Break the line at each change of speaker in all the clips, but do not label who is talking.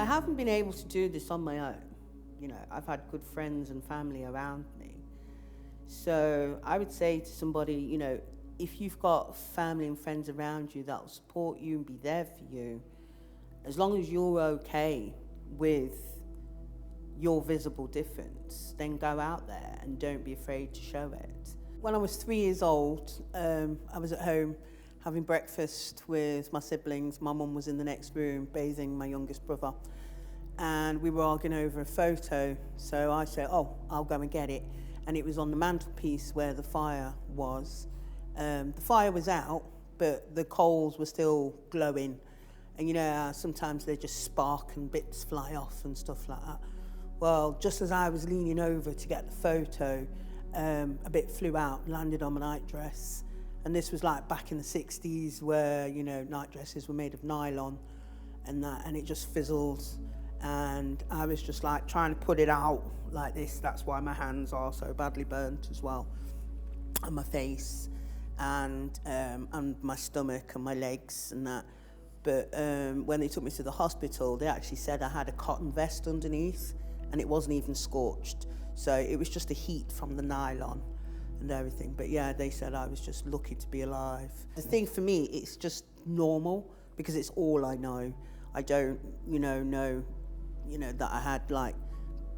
I haven't been able to do this on my own. I've had good friends and family around me. So I would say to somebody, if you've got family and friends around you that will support you and be there for you, as long as you're okay with your visible difference, then go out there and don't be afraid to show it. When I was 3 years old, I was at home having breakfast with my siblings. My mum was in the next room bathing my youngest brother, and we were arguing over a photo. So I said, oh, I'll go and get it. And it was on the mantelpiece where the fire was. The fire was out, but the coals were still glowing. And sometimes they just spark and bits fly off and stuff like that. Well, just as I was leaning over to get the photo, a bit flew out, landed on my nightdress. And this was like back in the 60s where, nightdresses were made of nylon and it just fizzled. And I was just like trying to put it out like this. That's why my hands are so badly burnt as well, and my face, and my stomach and my legs and that. But when they took me to the hospital, they actually said I had a cotton vest underneath, and it wasn't even scorched. So it was just the heat from the nylon and everything. But yeah, they said I was just lucky to be alive. The thing for me, it's just normal because it's all I know. I don't, know, that I had like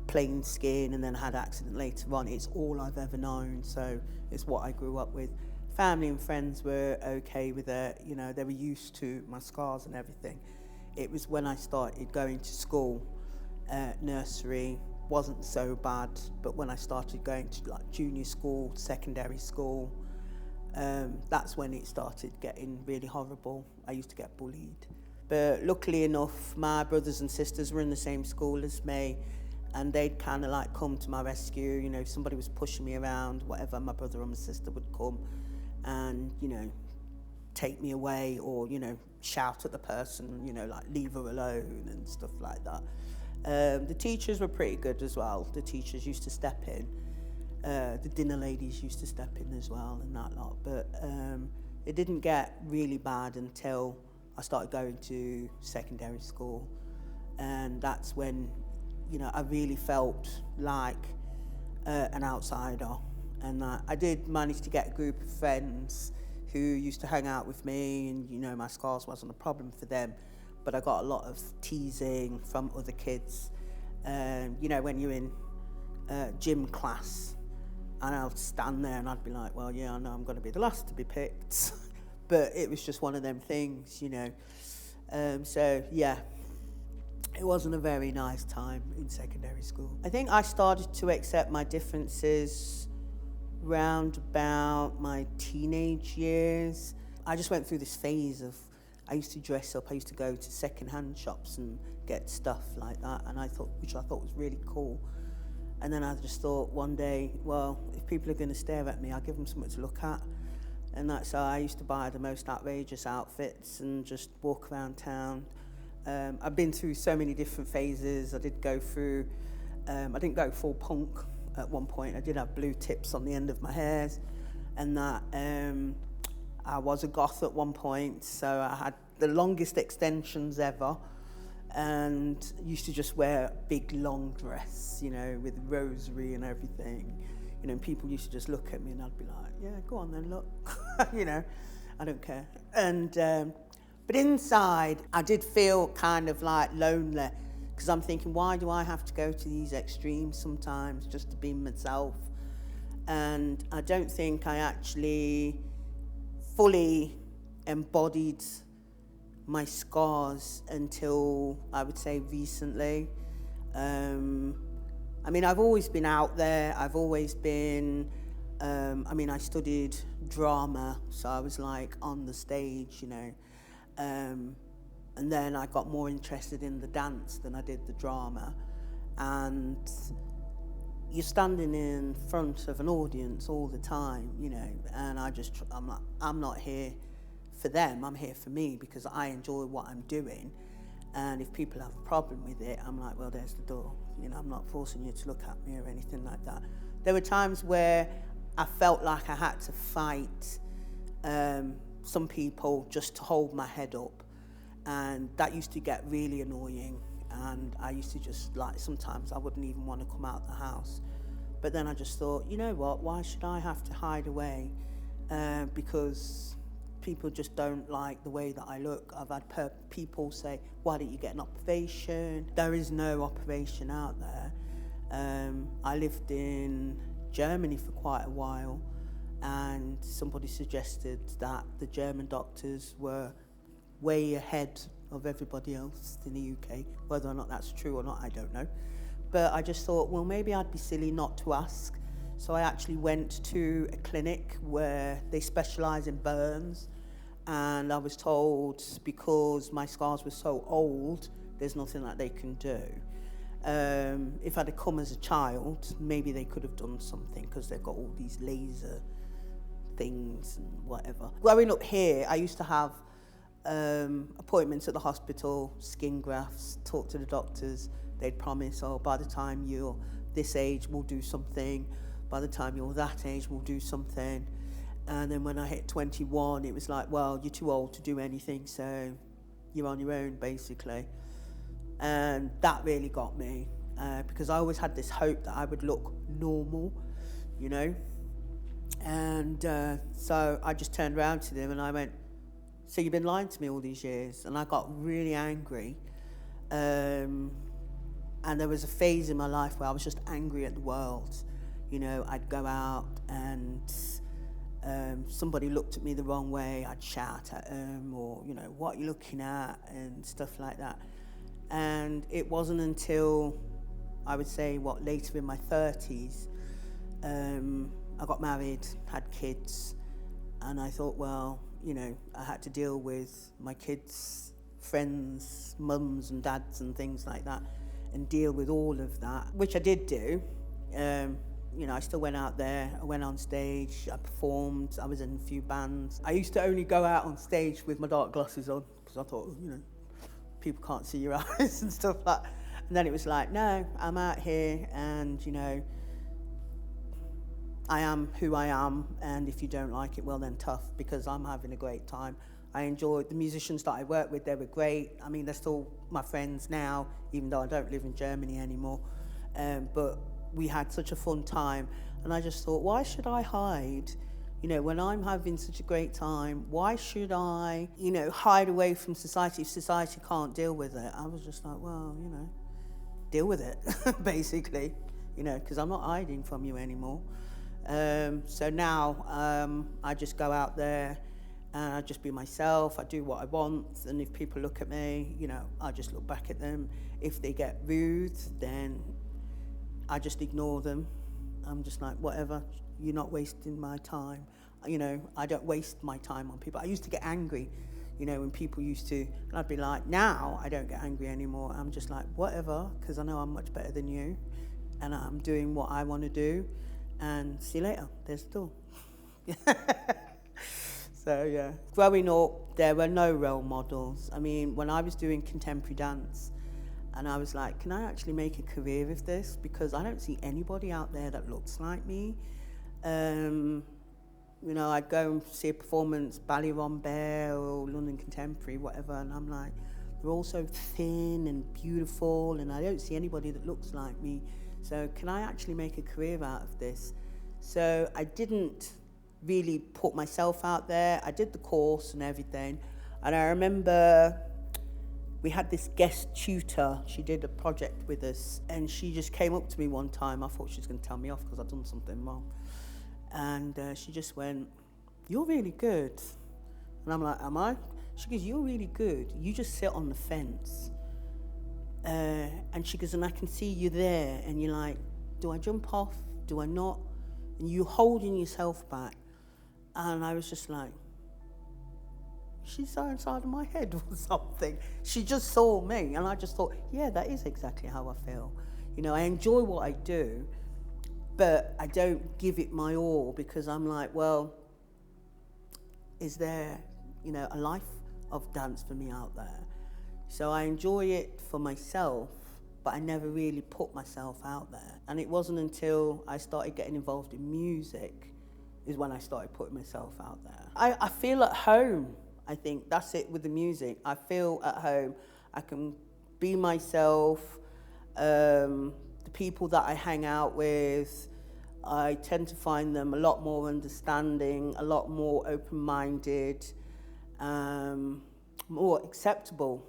plain skin and then I had accident later on. It's all I've ever known. So it's what I grew up with. Family and friends were okay with it. They were used to my scars and everything. It was when I started going to school, nursery wasn't so bad, but when I started going to like junior school, secondary school, that's when it started getting really horrible. I used to get bullied. But luckily enough, my brothers and sisters were in the same school as me, and they'd kind of like come to my rescue. If somebody was pushing me around, whatever, my brother or my sister would come and, take me away or, shout at the person, like leave her alone and stuff like that. The teachers were pretty good as well. The teachers used to step in. The dinner ladies used to step in as well and that lot. But it didn't get really bad until I started going to secondary school. And that's when, I really felt like an outsider. And I did manage to get a group of friends who used to hang out with me, and, my scars wasn't a problem for them. But I got a lot of teasing from other kids. When you're in gym class, and I'll stand there and I'd be like, well, yeah, I know I'm going to be the last to be picked. But it was just one of them things, So, yeah, it wasn't a very nice time in secondary school. I think I started to accept my differences round about my teenage years. I just went through this phase of, I used to dress up, I used to go to second-hand shops and get stuff like that, which I thought was really cool. And then I just thought one day, well, if people are going to stare at me, I'll give them something to look at. And that's how I used to buy the most outrageous outfits and just walk around town. I've been through so many different phases. I didn't go full punk at one point. I did have blue tips on the end of my hairs, and that I was a goth at one point, so I had the longest extensions ever, and used to just wear a big long dress, with rosary and everything. And people used to just look at me and I'd be like, yeah, go on then, look. I don't care. And but inside, I did feel kind of like lonely, because I'm thinking, why do I have to go to these extremes sometimes just to be myself? And I don't think I actually fully embodied my scars until, I would say, recently. I've always been out there. I've always been, I studied drama, so I was like on the stage, and then I got more interested in the dance than I did the drama. And you're standing in front of an audience all the time, and I'm not here for them, I'm here for me, because I enjoy what I'm doing. And if people have a problem with it, I'm like, well, there's the door. I'm not forcing you to look at me or anything like that. There were times where I felt like I had to fight some people just to hold my head up. And that used to get really annoying. and I used to just, like, sometimes I wouldn't even want to come out the house. But then I just thought, you know what, why should I have to hide away? Because people just don't like the way that I look. I've had people say, why don't you get an operation? There is no operation out there. I lived in Germany for quite a while, and somebody suggested that the German doctors were way ahead of everybody else in the UK. Whether or not that's true or not, I don't know. But I just thought, well, maybe I'd be silly not to ask. So I actually went to a clinic where they specialise in burns, and I was told because my scars were so old, there's nothing that they can do. If I'd have come as a child, maybe they could have done something, because they've got all these laser things and whatever. Growing up here, I used to have appointments at the hospital, skin grafts, talk to the doctors. They'd promise, oh, by the time you're this age, we'll do something. By the time you're that age, we'll do something. And then when I hit 21, it was like, well, you're too old to do anything, so you're on your own, basically. And that really got me, because I always had this hope that I would look normal, you know. And so I just turned around to them and I went, so you've been lying to me all these years? And I got really angry. And there was a phase in my life where I was just angry at the world. You know, I'd go out and somebody looked at me the wrong way, I'd shout at them, or, you know, what are you looking at, and stuff like that. And it wasn't until, I would say, later in my 30s, I got married, had kids, and I thought, well, you know, I had to deal with my kids' friends, mums and dads and things like that, and deal with all of that, which I did do. You know, I still went out there, I went on stage, I performed, I was in a few bands. I used to only go out on stage with my dark glasses on, because I thought, you know, people can't see your eyes and stuff like that. And then it was like, no, I'm out here, and, you know, I am who I am, and if you don't like it, well then tough, because I'm having a great time. I enjoyed the musicians that I worked with, they were great. I mean, they're still my friends now, even though I don't live in Germany anymore. But we had such a fun time, and I just thought, why should I hide? You know, when I'm having such a great time, why should I, you know, hide away from society if society can't deal with it? I was just like, well, you know, deal with it, basically, you know, because I'm not hiding from you anymore. So now I just go out there and I just be myself. I do what I want, and if people look at me, you know, I just look back at them. If they get rude, then I just ignore them. I'm just like, whatever, you're not wasting my time. You know, I don't waste my time on people. I used to get angry, you know, when people used to, and I'd be like, now I don't get angry anymore. I'm just like, whatever, because I know I'm much better than you, and I'm doing what I want to do, and see you later, there's the door. So, yeah. Growing up, there were no role models. I mean, when I was doing contemporary dance, and I was like, can I actually make a career of this? Because I don't see anybody out there that looks like me. You know, I'd go and see a performance, Ballet Rambert or London Contemporary, whatever, and I'm like, they're all so thin and beautiful, and I don't see anybody that looks like me. So can I actually make a career out of this? So I didn't really put myself out there. I did the course and everything. And I remember we had this guest tutor. She did a project with us, and she just came up to me one time. I thought she was going to tell me off because I'd done something wrong. And she just went, you're really good. And I'm like, am I? She goes, you're really good. You just sit on the fence. And she goes, and I can see you there. And you're like, do I jump off? Do I not? And you're holding yourself back. And I was just like, she's so inside of my head or something. She just saw me, and I just thought, yeah, that is exactly how I feel. You know, I enjoy what I do, but I don't give it my all, because I'm like, well, is there, you know, a life of dance for me out there? So I enjoy it for myself, but I never really put myself out there. And it wasn't until I started getting involved in music is when I started putting myself out there. I feel at home. I think that's it with the music. I feel at home. I can be myself. The people that I hang out with, I tend to find them a lot more understanding, a lot more open-minded, more acceptable.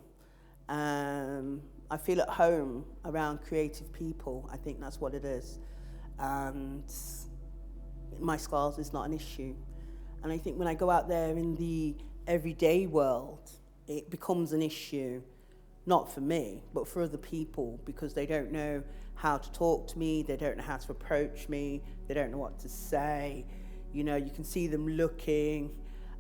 I feel at home around creative people. I think that's what it is. And my scars is not an issue. And I think when I go out there in the everyday world, it becomes an issue, not for me, but for other people, because they don't know how to talk to me, they don't know how to approach me, they don't know what to say. You know, you can see them looking,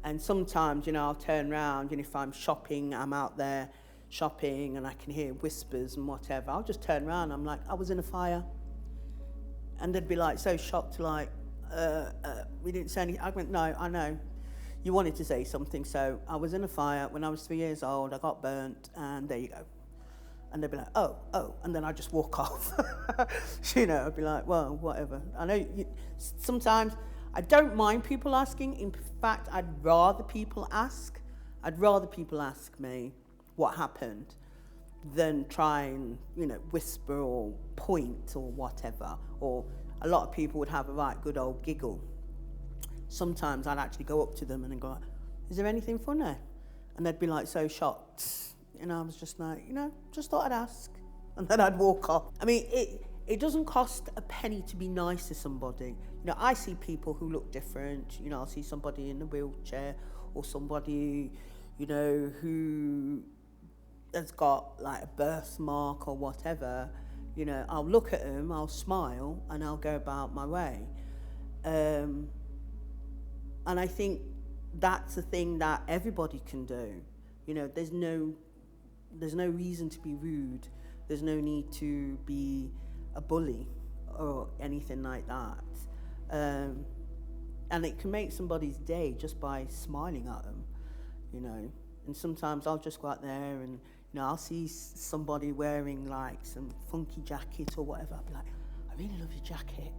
and sometimes, you know, I'll turn around, and if I'm shopping, I'm out there shopping, and I can hear whispers and whatever, I'll just turn around, I'm like, I was in a fire. And they'd be like so shocked, like, we didn't say anything. I went, no, I know. You wanted to say something, so I was in a fire when I was 3 years old, I got burnt, and there you go. And they'd be like, oh, and then I'd just walk off. You know, I'd be like, well, whatever. I know sometimes I don't mind people asking. In fact, I'd rather people ask me what happened than try and, you know, whisper or point or whatever. Or a lot of people would have a right good old giggle. Sometimes I'd actually go up to them and go, is there anything funny? And they'd be like so shocked. And I was just like, you know, just thought I'd ask. And then I'd walk off. I mean, it doesn't cost a penny to be nice to somebody. You know, I see people who look different. You know, I'll see somebody in a wheelchair or somebody, you know, who has got like a birthmark or whatever. You know, I'll look at them, I'll smile, and I'll go about my way. And I think that's a thing that everybody can do. You know, there's no reason to be rude. There's no need to be a bully or anything like that. And it can make somebody's day just by smiling at them, you know. And sometimes I'll just go out there and, you know, I'll see somebody wearing like some funky jacket or whatever. I'll be like, I really love your jacket.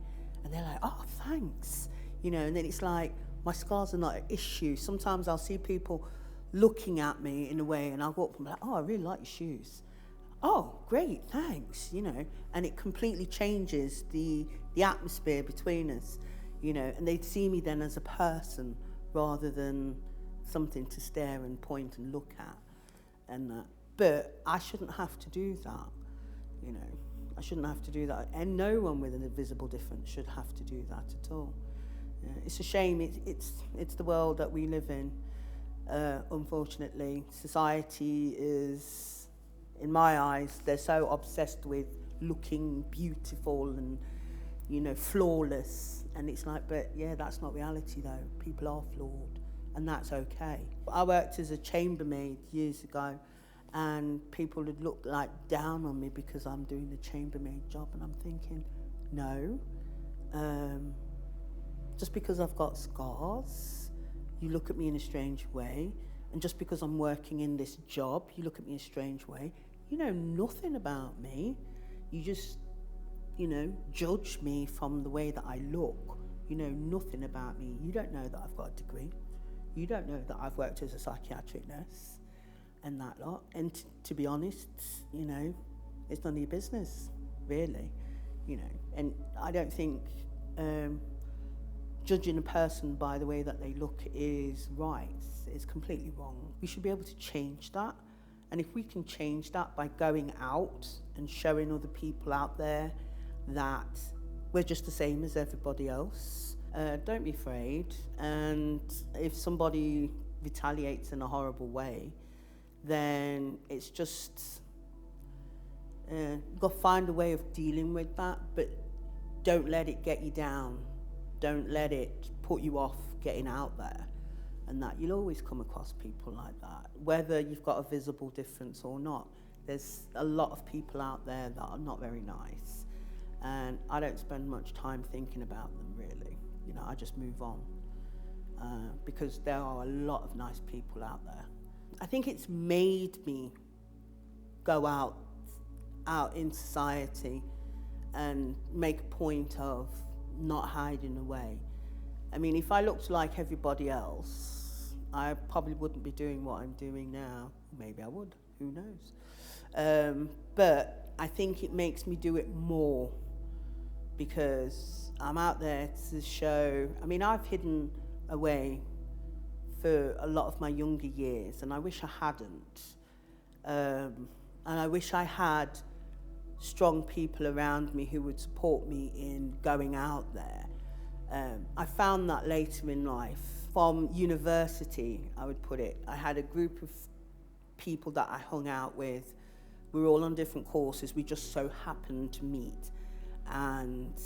And they're like, oh, thanks. You know, and then it's like, my scars are not an issue. Sometimes I'll see people looking at me in a way, and I'll go up and be like, oh, I really like your shoes. Oh, great, thanks, you know. And it completely changes the atmosphere between us, you know, and they'd see me then as a person rather than something to stare and point and look at and that. But I shouldn't have to do that, you know. I shouldn't have to do that. And no one with an invisible difference should have to do that at all. It's a shame. It's the world that we live in. Unfortunately, society is, in my eyes, they're so obsessed with looking beautiful and, you know, flawless. And it's like, but yeah, that's not reality though. People are flawed, and that's okay. I worked as a chambermaid years ago, and people would look like down on me because I'm doing the chambermaid job, and I'm thinking, no. Just because I've got scars, you look at me in a strange way. And just because I'm working in this job, you look at me in a strange way. You know nothing about me. You just, you know, judge me from the way that I look. You know nothing about me. You don't know that I've got a degree. You don't know that I've worked as a psychiatric nurse and that lot. And to be honest, you know, it's none of your business, really. You know, and I don't think judging a person by the way that they look is right. It's completely wrong. We should be able to change that. And if we can change that by going out and showing other people out there that we're just the same as everybody else, don't be afraid. And if somebody retaliates in a horrible way, then it's just, you've got to find a way of dealing with that, but don't let it get you down. Don't let it put you off getting out there. And that you'll always come across people like that, whether you've got a visible difference or not. There's a lot of people out there that are not very nice. And I don't spend much time thinking about them, really. You know, I just move on. Because there are a lot of nice people out there. I think it's made me go out in society and make a point of not hiding away. I mean, if I looked like everybody else, I probably wouldn't be doing what I'm doing now. Maybe I would, who knows? But I think it makes me do it more because I'm out there to show. I mean, I've hidden away for a lot of my younger years, and I wish I hadn't. And I wish I had strong people around me who would support me in going out there. I found that later in life. From university, I would put it, I had a group of people that I hung out with. We were all on different courses. We just so happened to meet. And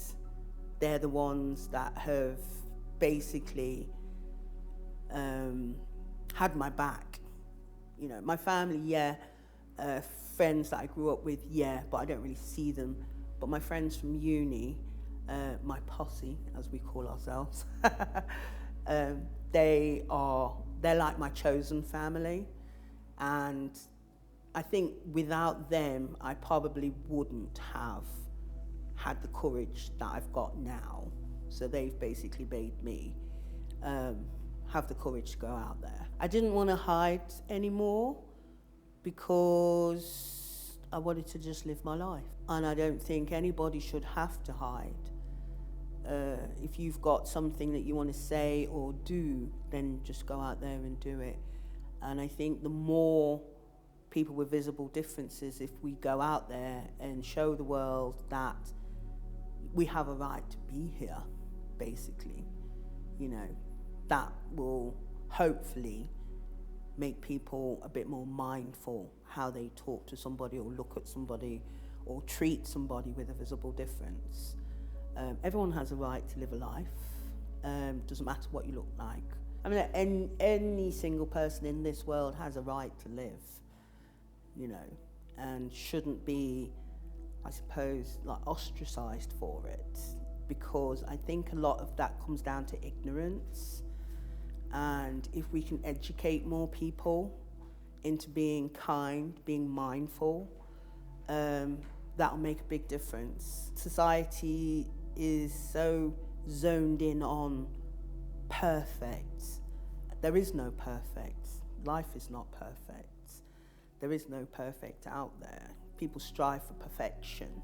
they're the ones that have basically had my back. You know, my family, yeah. Friends that I grew up with, yeah, but I don't really see them. But my friends from uni, my posse, as we call ourselves, they're like my chosen family. And I think without them, I probably wouldn't have had the courage that I've got now. So they've basically made me have the courage to go out there. I didn't want to hide anymore because I wanted to just live my life. And I don't think anybody should have to hide. If you've got something that you want to say or do, then just go out there and do it. And I think the more people with visible differences, if we go out there and show the world that we have a right to be here, basically, you know, that will hopefully make people a bit more mindful how they talk to somebody or look at somebody or treat somebody with a visible difference. Everyone has a right to live a life. Doesn't matter what you look like. I mean, any single person in this world has a right to live, you know, and shouldn't be, I suppose, like ostracized for it, because I think a lot of that comes down to ignorance. And if we can educate more people into being kind, being mindful, that'll make a big difference. Society is so zoned in on perfect. There is no perfect. Life is not perfect. There is no perfect out there. People strive for perfection.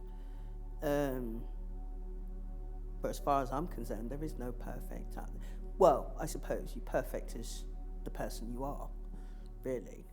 But as far as I'm concerned, there is no perfect out there. Well, I suppose you're perfect as the person you are, really.